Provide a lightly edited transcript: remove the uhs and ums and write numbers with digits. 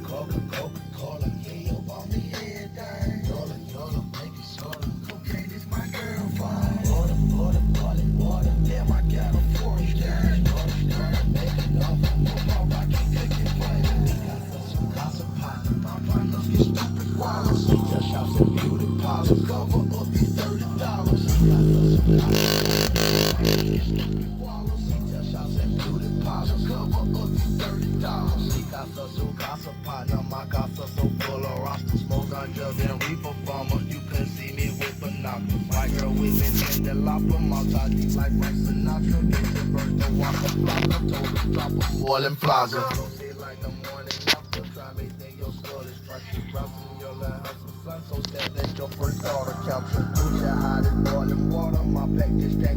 Coca-Cola, yeah, you want me everything. Yola, baby soda. Cocaine is my girl fine. Water, water. Damn, I got a 40 down. Water, make it up. Football, I can cook it for you. We got some gossip pot. My partners get stupid wallets. She just shops and beauty parlors. Cover up these $30. She got some gossip pot. She just shops and beauty parlors. Cover up these $30. She got some gossip partner. My gossip so full of rosters. Smoke ganja and reefer farmers. You can see me with binoculars. White girl with me in the lopper. My tie deep like Frank Sinatra. Get the bird to walk a block. I told her drop a boiling plaza. Don't say like the morning after. Try me think your skull is structured. Browsing your little house of sun. So sad that your first daughter captured. Push your hot as boiling water. My back just can't